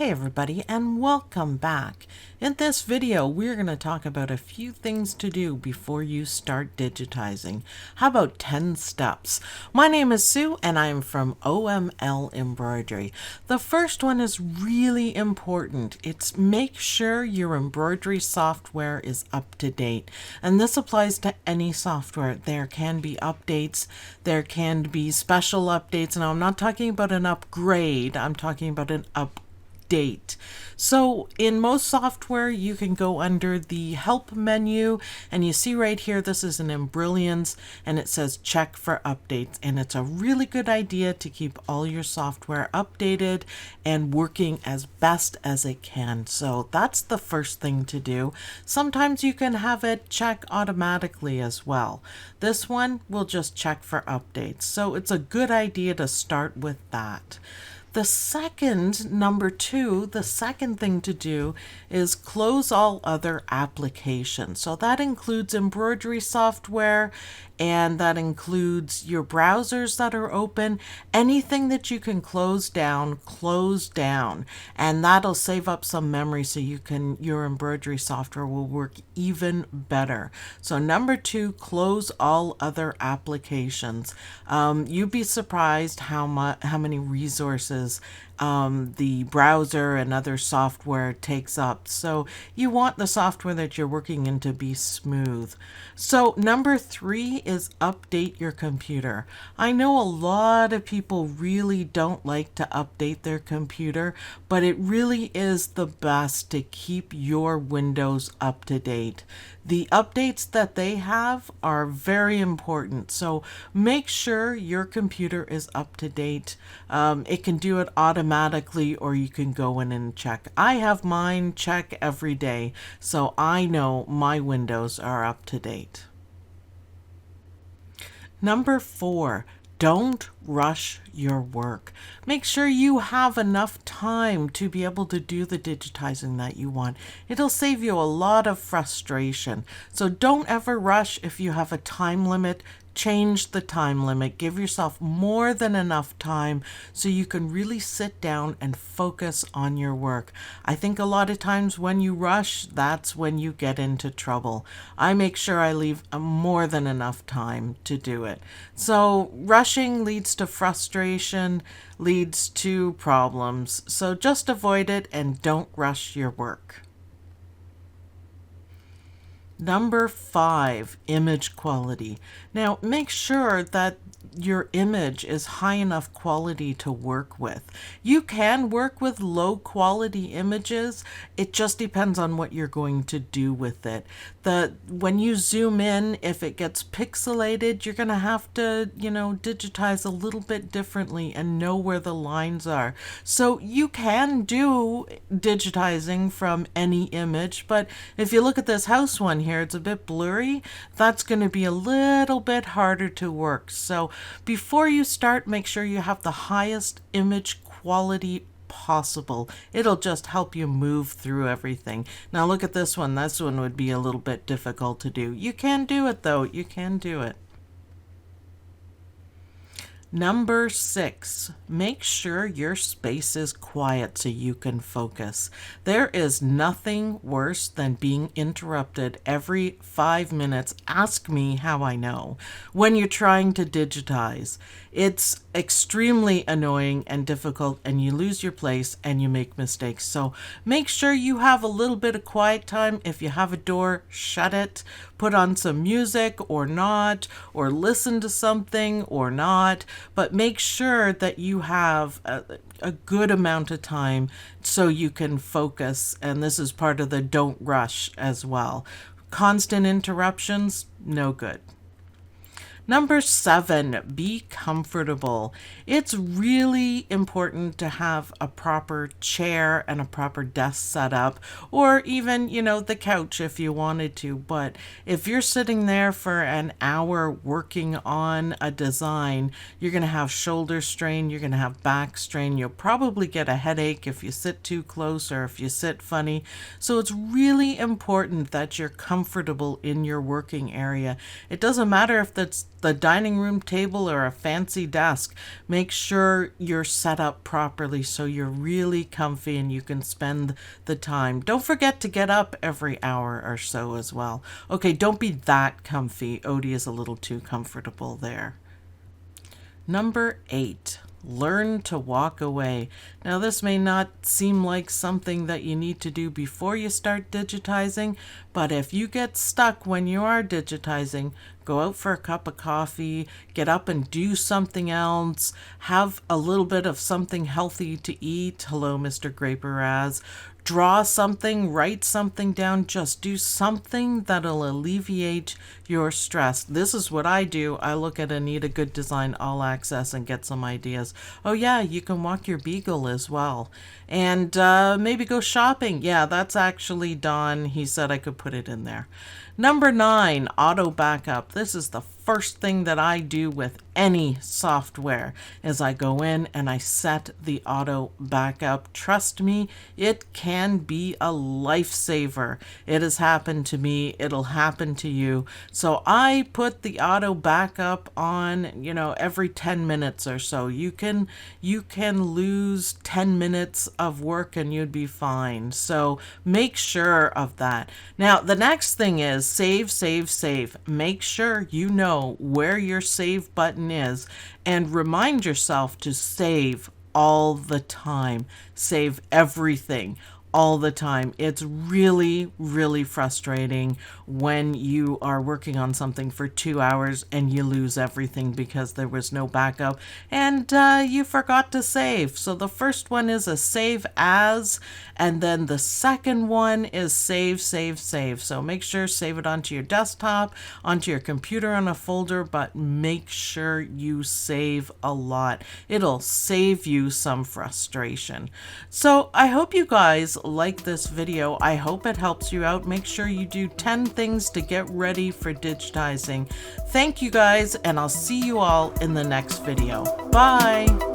Hey everybody, and welcome back. In this video, we're going to talk about a few things to do before you start digitizing. How about 10 steps? My name is Sue and I'm from OML Embroidery. The first one is really important. It's make sure your embroidery software is up to date. And this applies to any software. There can be updates, there can be special updates. Now, I'm not talking about an upgrade, I'm talking about an update. So in most software, you can go under the help menu and you see right here, this is an Brilliance and it says check for updates. And it's a really good idea to keep all your software updated and working as best as it can. So that's the first thing to do. Sometimes you can have it check automatically as well. This one will just check for updates. So it's a good idea to start with that. The second, number two, the second thing to do is close all other applications. So that includes embroidery software, and that includes your browsers that are open. Anything that you can close down, and that'll save up some memory so your embroidery software will work even better. So number two, close all other applications. You'd be surprised how many resources the browser and other software takes up. So you want the software that you're working in to be smooth. So number three is update your computer. I know a lot of people really don't like to update their computer, but it really is the best to keep your Windows up to date. The updates that they have are very important, so make sure your computer is up to date. It can do it automatically, or you can go in and check. I have mine check every day, so I know my Windows are up to date. Number four, don't rush your work. Make sure you have enough time to be able to do the digitizing that you want. It'll save you a lot of frustration. So don't ever rush. If you have a time limit, change the time limit. Give yourself more than enough time so you can really sit down and focus on your work. I think a lot of times when you rush, that's when you get into trouble. I make sure I leave more than enough time to do it. So rushing leads to frustration, leads to problems. So just avoid it and don't rush your work. Number five, image quality. Now, make sure that your image is high enough quality to work with. You can work with low quality images. It just depends on what you're going to do with it. When you zoom in, if it gets pixelated, you're going to have to, digitize a little bit differently and know where the lines are. So you can do digitizing from any image, but if you look at this house one here, it's a bit blurry. That's going to be a little bit harder to work. So before you start, make sure you have the highest image quality possible. It'll just help you move through everything. Now look at this one. This one would be a little bit difficult to do. You can do it though. You can do it. Number six, make sure your space is quiet so you can focus. There is nothing worse than being interrupted every 5 minutes. Ask me how I know. When you're trying to digitize, it's extremely annoying and difficult, and you lose your place and you make mistakes. So make sure you have a little bit of quiet time. If you have a door, shut it, put on some music or not, or listen to something or not, but make sure that you have a good amount of time so you can focus. And this is part of the don't rush as well. Constant interruptions, no good. Number seven, be comfortable. It's really important to have a proper chair and a proper desk set up, or even, the couch if you wanted to. But if you're sitting there for an hour working on a design, you're going to have shoulder strain, you're going to have back strain, you'll probably get a headache if you sit too close or if you sit funny. So it's really important that you're comfortable in your working area. It doesn't matter if that's the dining room table or a fancy desk, make sure you're set up properly so you're really comfy and you can spend the time. Don't forget to get up every hour or so as well. Okay, don't be that comfy. Odie is a little too comfortable there. Number 8, learn to walk away. Now, this may not seem like something that you need to do before you start digitizing, but if you get stuck when you are digitizing, go out for a cup of coffee, get up and do something else, have a little bit of something healthy to eat. Hello, Mr. Graperaz. Draw something, write something down, just do something that'll alleviate your stress. This is what I do. I look at Anita Good Design All Access and get some ideas. Oh yeah, you can walk your beagle as well. And maybe go shopping. Yeah, that's actually Don. He said I could put it in there. Number 9, auto backup. This is the first thing that I do with any software is I go in and I set the auto backup. Trust me, it can be a lifesaver. It has happened to me. It'll happen to you. So I put the auto backup on, every 10 minutes or so. You can lose 10 minutes of work and you'd be fine. So make sure of that. Now, the next thing is save, save, save. Make sure you know where your save button is and remind yourself to save all the time. Save everything all the time. It's really, really frustrating when you are working on something for 2 hours and you lose everything because there was no backup and you forgot to save. So the first one is a save as, and then the second one is save, save, save. So make sure save it onto your desktop, onto your computer on a folder, but make sure you save a lot. It'll save you some frustration. So I hope you guys like this video. I hope it helps you out. Make sure you do 10 things to get ready for digitizing. Thank you guys, and I'll see you all in the next video. Bye!